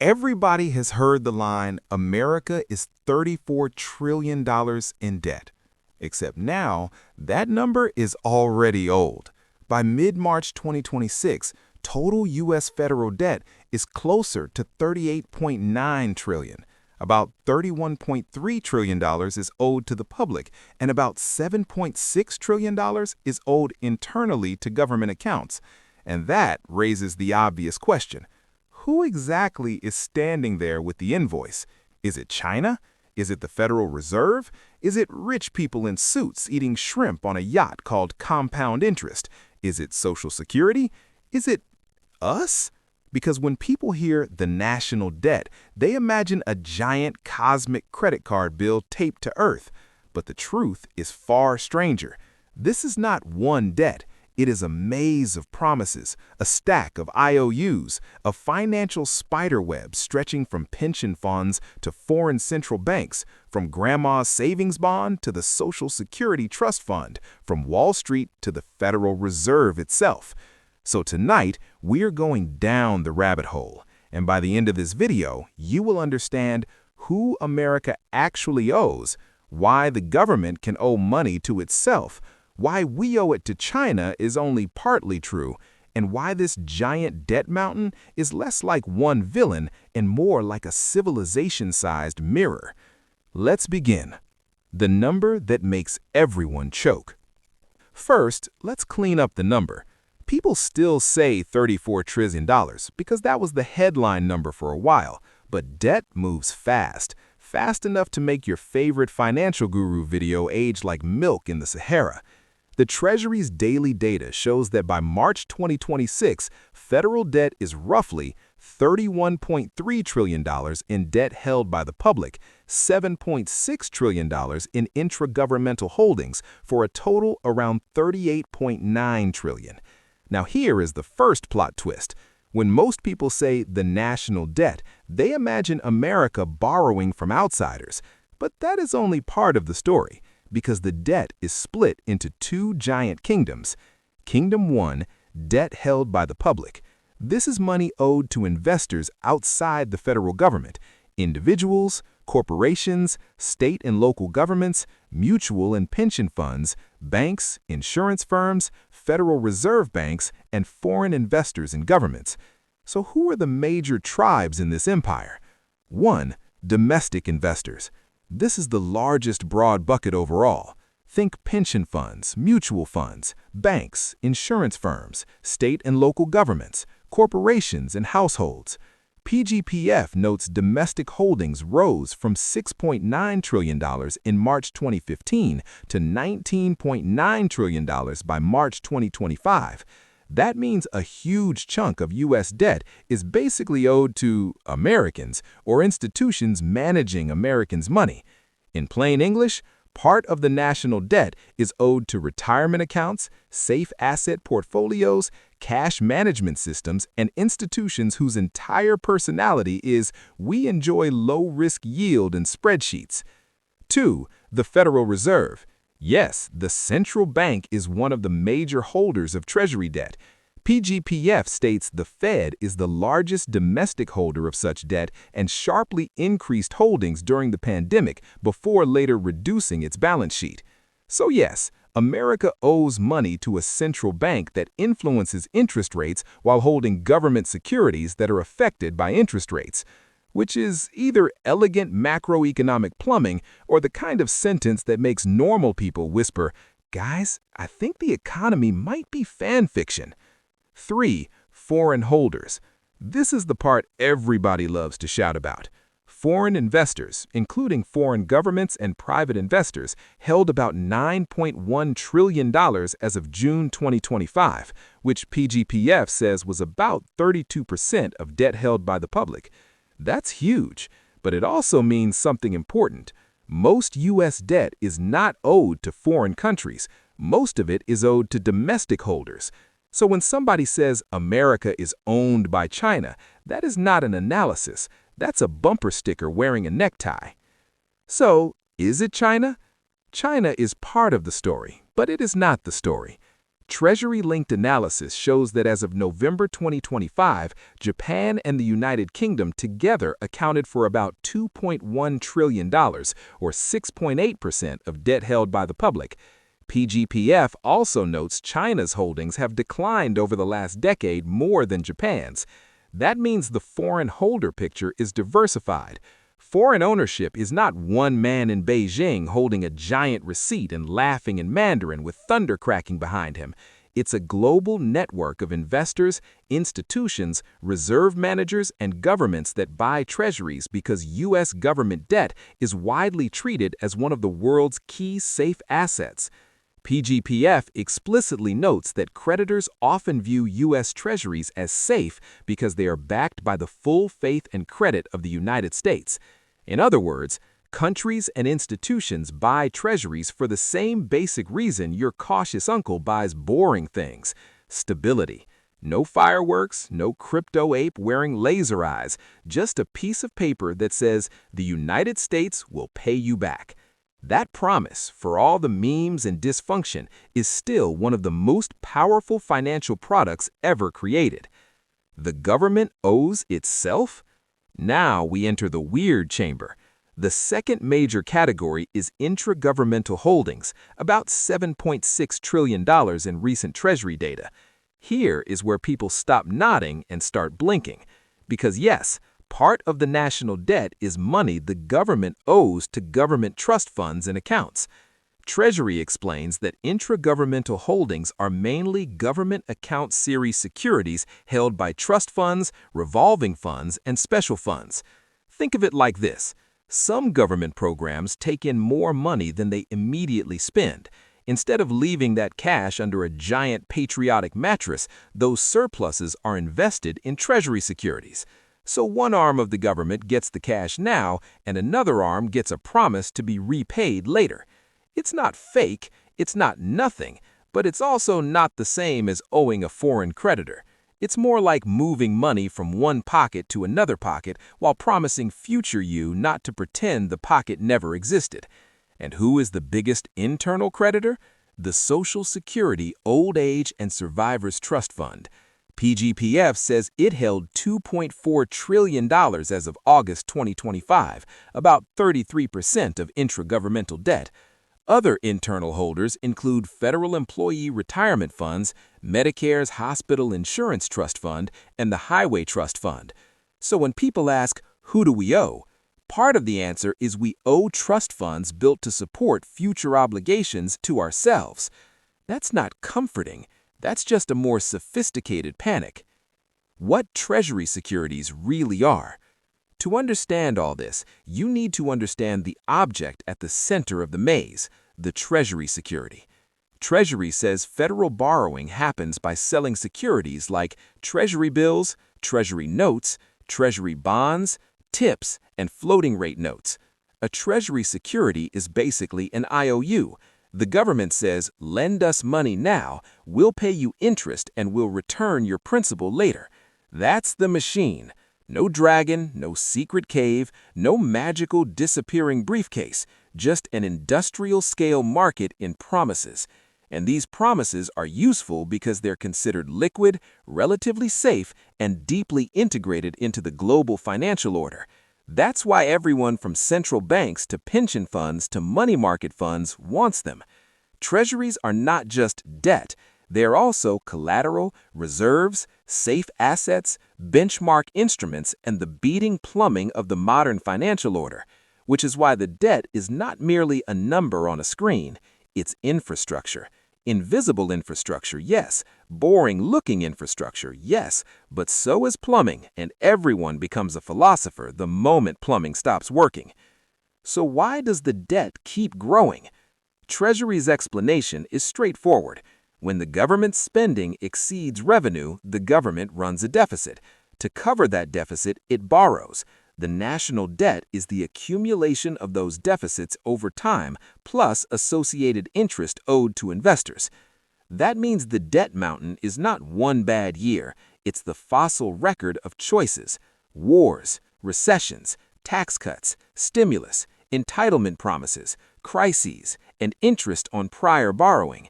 Everybody has heard the line, America is $34 trillion in debt. Except now, that number is already old. By mid-March 2026, total U.S. federal debt is closer to $38.9 trillion. About $31.3 trillion is owed to the public, and about $7.6 trillion is owed internally to government accounts. And that raises the obvious question. Who exactly is standing there with the invoice? Is it China? Is it the Federal Reserve? Is it rich people in suits eating shrimp on a yacht called compound interest? Is it Social Security? Is it us? Because when people hear the national debt, they imagine a giant cosmic credit card bill taped to Earth. But the truth is far stranger. This is not one debt. It is a maze of promises, a stack of IOUs, a financial spiderweb stretching from pension funds to foreign central banks, from grandma's savings bond to the Social Security Trust Fund, from Wall Street to the Federal Reserve itself. So tonight, we're going down the rabbit hole, and by the end of this video, you will understand who America actually owes, why the government can owe money to itself, why we owe it to China is only partly true, and why this giant debt mountain is less like one villain and more like a civilization-sized mirror. Let's begin. The number that makes everyone choke. First, let's clean up the number. People still say $34 trillion because that was the headline number for a while, but debt moves fast enough to make your favorite financial guru video age like milk in the Sahara. The Treasury's daily data shows that by March 2026, federal debt is roughly $31.3 trillion in debt held by the public, $7.6 trillion in intragovernmental holdings, for a total around $38.9 trillion. Now here is the first plot twist. When most people say the national debt, they imagine America borrowing from outsiders. But that is only part of the story, because the debt is split into two giant kingdoms. Kingdom 1, debt held by the public. This is money owed to investors outside the federal government, individuals, corporations, state and local governments, mutual and pension funds, banks, insurance firms, Federal Reserve banks, and foreign investors in governments. So who are the major tribes in this empire? 1. Domestic investors. This is the largest broad bucket overall. Think pension funds, mutual funds, banks, insurance firms, state and local governments, corporations and households. PGPF notes domestic holdings rose from $6.9 trillion in March 2015 to $19.9 trillion by March 2025. That means a huge chunk of U.S. debt is basically owed to Americans or institutions managing Americans' money. In plain English, part of the national debt is owed to retirement accounts, safe asset portfolios, cash management systems, and institutions whose entire personality is we enjoy low-risk yield in spreadsheets. 2. The Federal Reserve. Yes, the central bank is one of the major holders of Treasury debt. PGPF states the Fed is the largest domestic holder of such debt and sharply increased holdings during the pandemic before later reducing its balance sheet. So yes, America owes money to a central bank that influences interest rates while holding government securities that are affected by interest rates, which is either elegant macroeconomic plumbing or the kind of sentence that makes normal people whisper, "Guys, I think the economy might be fan fiction." 3. Foreign holders. This is the part everybody loves to shout about. Foreign investors, including foreign governments and private investors, held about $9.1 trillion as of June 2025, which PGPF says was about 32% of debt held by the public. That's huge, but it also means something important. Most U.S. debt is not owed to foreign countries. Most of it is owed to domestic holders. So when somebody says America is owned by China, that is not an analysis. That's a bumper sticker wearing a necktie. So, is it China? China is part of the story, but it is not the story. Treasury-linked analysis shows that as of November 2025, Japan and the United Kingdom together accounted for about $2.1 trillion, or 6.8% of debt held by the public. PGPF also notes China's holdings have declined over the last decade more than Japan's. That means the foreign holder picture is diversified. Foreign ownership is not one man in Beijing holding a giant receipt and laughing in Mandarin with thunder cracking behind him. It's a global network of investors, institutions, reserve managers, and governments that buy treasuries because U.S. government debt is widely treated as one of the world's key safe assets. PGPF explicitly notes that creditors often view U.S. treasuries as safe because they are backed by the full faith and credit of the United States. In other words, countries and institutions buy treasuries for the same basic reason your cautious uncle buys boring things: stability. No fireworks, no crypto ape wearing laser eyes, just a piece of paper that says the United States will pay you back. That promise, for all the memes and dysfunction, is still one of the most powerful financial products ever created. The government owes itself? Now we enter the weird chamber. The second major category is intragovernmental holdings, about $7.6 trillion in recent Treasury data. Here is where people stop nodding and start blinking. Because yes, part of the national debt is money the government owes to government trust funds and accounts. Treasury explains that intragovernmental holdings are mainly government account series securities held by trust funds, revolving funds, and special funds. Think of it like this. Some government programs take in more money than they immediately spend. Instead of leaving that cash under a giant patriotic mattress, those surpluses are invested in Treasury securities. So one arm of the government gets the cash now, and another arm gets a promise to be repaid later. It's not fake, it's not nothing, but it's also not the same as owing a foreign creditor. It's more like moving money from one pocket to another pocket while promising future you not to pretend the pocket never existed. And who is the biggest internal creditor? The Social Security Old Age and Survivors Trust Fund. PGPF says it held $2.4 trillion as of August 2025, about 33% of intragovernmental debt. Other internal holders include Federal Employee Retirement Funds, Medicare's Hospital Insurance Trust Fund, and the Highway Trust Fund. So when people ask, who do we owe? Part of the answer is we owe trust funds built to support future obligations to ourselves. That's not comforting. That's just a more sophisticated panic. What Treasury securities really are. To understand all this, you need to understand the object at the center of the maze, the Treasury security. Treasury says federal borrowing happens by selling securities like Treasury bills, Treasury notes, Treasury bonds, TIPS, and floating rate notes. A Treasury security is basically an IOU. The government says, lend us money now, we'll pay you interest and we'll return your principal later. That's the machine. No dragon, no secret cave, no magical disappearing briefcase, just an industrial-scale market in promises. And these promises are useful because they're considered liquid, relatively safe, and deeply integrated into the global financial order. That's why everyone from central banks to pension funds to money market funds wants them. Treasuries are not just debt. They're also collateral, reserves, safe assets, benchmark instruments, and the beating plumbing of the modern financial order, which is why the debt is not merely a number on a screen. It's infrastructure. Invisible infrastructure, yes. Boring-looking infrastructure, yes. But so is plumbing, and everyone becomes a philosopher the moment plumbing stops working. So why does the debt keep growing? Treasury's explanation is straightforward. When the government's spending exceeds revenue, the government runs a deficit. To cover that deficit, it borrows. The national debt is the accumulation of those deficits over time, plus associated interest owed to investors. That means the debt mountain is not one bad year. It's the fossil record of choices: wars, recessions, tax cuts, stimulus, entitlement promises, crises, and interest on prior borrowing.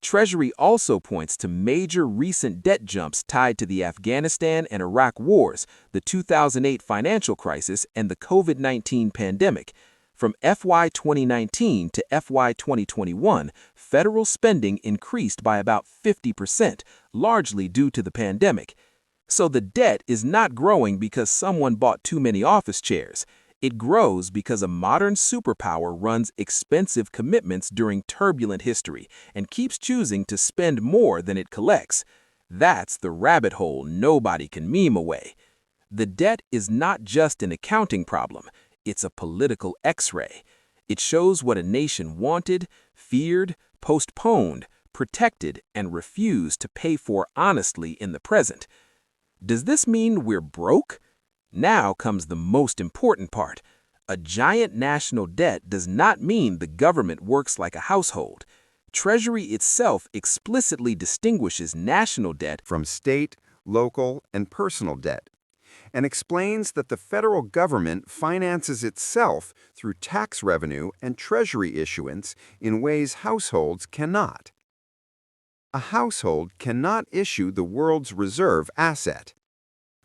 Treasury also points to major recent debt jumps tied to the Afghanistan and Iraq wars, the 2008 financial crisis, and the COVID-19 pandemic. From FY 2019 to FY 2021, federal spending increased by about 50%, largely due to the pandemic. So the debt is not growing because someone bought too many office chairs. It grows because a modern superpower runs expensive commitments during turbulent history and keeps choosing to spend more than it collects. That's the rabbit hole nobody can meme away. The debt is not just an accounting problem, it's a political X-ray. It shows what a nation wanted, feared, postponed, protected, and refused to pay for honestly in the present. Does this mean we're broke? Now comes the most important part. A giant national debt does not mean the government works like a household. Treasury itself explicitly distinguishes national debt from state, local, and personal debt, and explains that the federal government finances itself through tax revenue and treasury issuance in ways households cannot. A household cannot issue the world's reserve asset.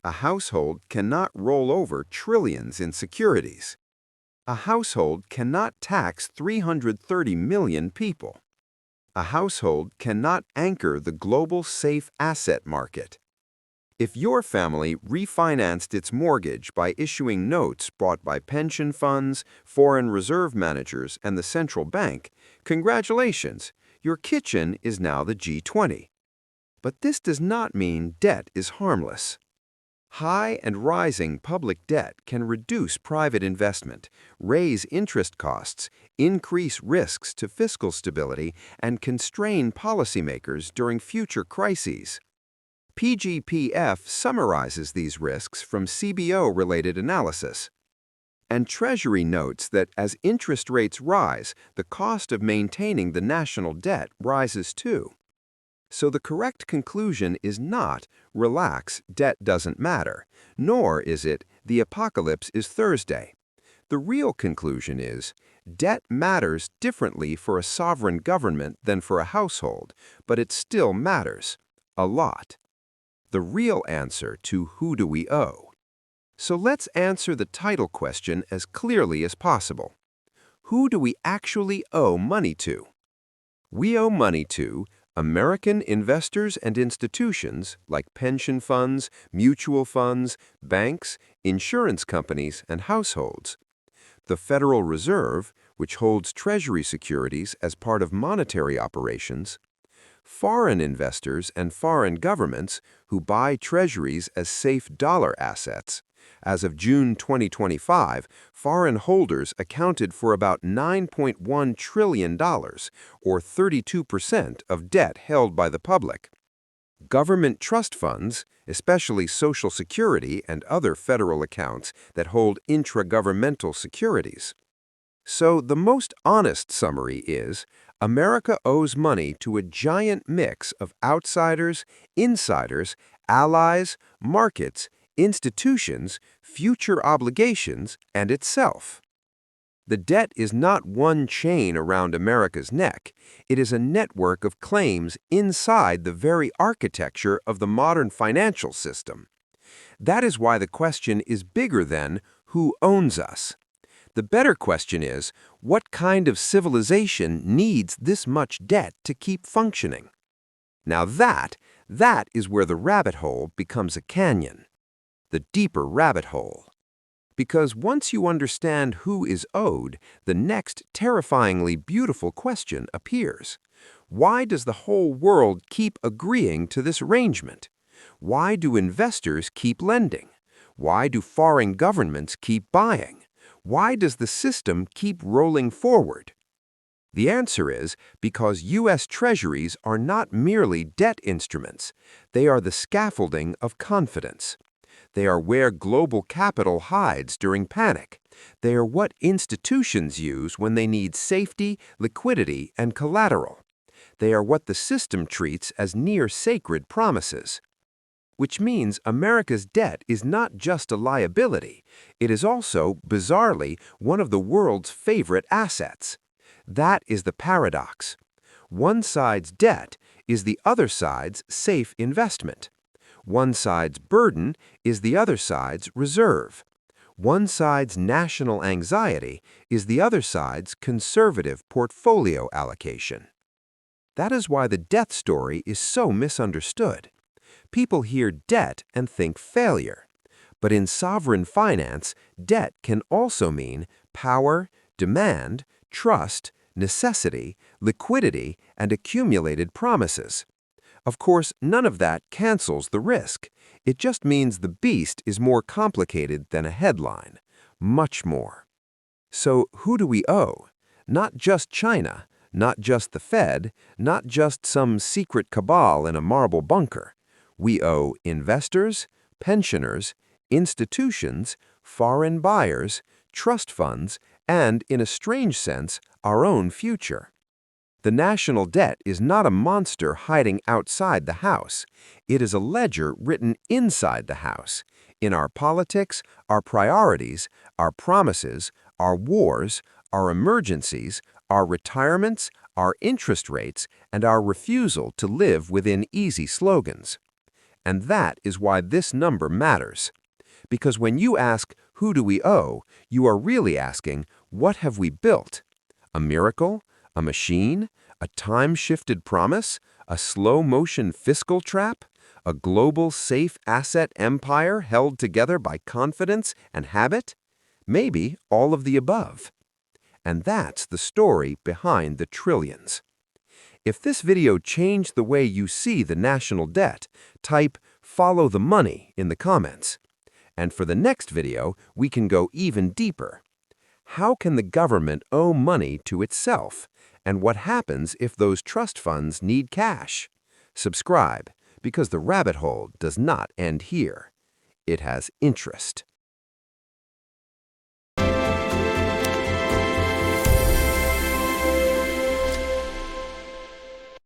A household cannot roll over trillions in securities. A household cannot tax 330 million people. A household cannot anchor the global safe asset market. If your family refinanced its mortgage by issuing notes bought by pension funds, foreign reserve managers, and the central bank, congratulations, your kitchen is now the G20. But this does not mean debt is harmless. High and rising public debt can reduce private investment, raise interest costs, increase risks to fiscal stability, and constrain policymakers during future crises. PGPF summarizes these risks from CBO-related analysis. And Treasury notes that as interest rates rise, the cost of maintaining the national debt rises too. So the correct conclusion is not, relax, debt doesn't matter, nor is it, the apocalypse is Thursday. The real conclusion is, debt matters differently for a sovereign government than for a household, but it still matters, a lot. The real answer to who do we owe? So let's answer the title question as clearly as possible. Who do we actually owe money to? We owe money to American investors and institutions like pension funds, mutual funds, banks, insurance companies, and households. The Federal Reserve, which holds Treasury securities as part of monetary operations. Foreign investors and foreign governments who buy treasuries as safe dollar assets. As of June 2025, foreign holders accounted for about $9.1 trillion, or 32% of debt held by the public. Government trust funds, especially Social Security and other federal accounts that hold intragovernmental securities. So the most honest summary is, America owes money to a giant mix of outsiders, insiders, allies, markets, institutions, future obligations, and itself. The debt is not one chain around America's neck. It is a network of claims inside the very architecture of the modern financial system. That is why the question is bigger than who owns us. The better question is, what kind of civilization needs this much debt to keep functioning? Now that is where the rabbit hole becomes a canyon. The deeper rabbit hole. Because once you understand who is owed, the next terrifyingly beautiful question appears. Why does the whole world keep agreeing to this arrangement? Why do investors keep lending? Why do foreign governments keep buying? Why does the system keep rolling forward? The answer is because U.S. Treasuries are not merely debt instruments. They are the scaffolding of confidence. They are where global capital hides during panic. They are what institutions use when they need safety, liquidity, and collateral. They are what the system treats as near sacred promises. Which means America's debt is not just a liability. It is also, bizarrely, one of the world's favorite assets. That is the paradox. One side's debt is the other side's safe investment. One side's burden is the other side's reserve. One side's national anxiety is the other side's conservative portfolio allocation. That is why the debt story is so misunderstood. People hear debt and think failure. But in sovereign finance, debt can also mean power, demand, trust, necessity, liquidity, and accumulated promises. Of course, none of that cancels the risk. It just means the beast is more complicated than a headline. Much more. So who do we owe? Not just China, not just the Fed, not just some secret cabal in a marble bunker. We owe investors, pensioners, institutions, foreign buyers, trust funds, and, in a strange sense, our own future. The national debt is not a monster hiding outside the house. It is a ledger written inside the house, in our politics, our priorities, our promises, our wars, our emergencies, our retirements, our interest rates, and our refusal to live within easy slogans. And that is why this number matters. Because when you ask, who do we owe, you are really asking, what have we built? A miracle? A machine? A time-shifted promise? A slow-motion fiscal trap? A global safe asset empire held together by confidence and habit? Maybe all of the above. And that's the story behind the trillions. If this video changed the way you see the national debt, type "follow the money" in the comments. And for the next video, we can go even deeper. How can the government owe money to itself? And what happens if those trust funds need cash? Subscribe, because the rabbit hole does not end here. It has interest.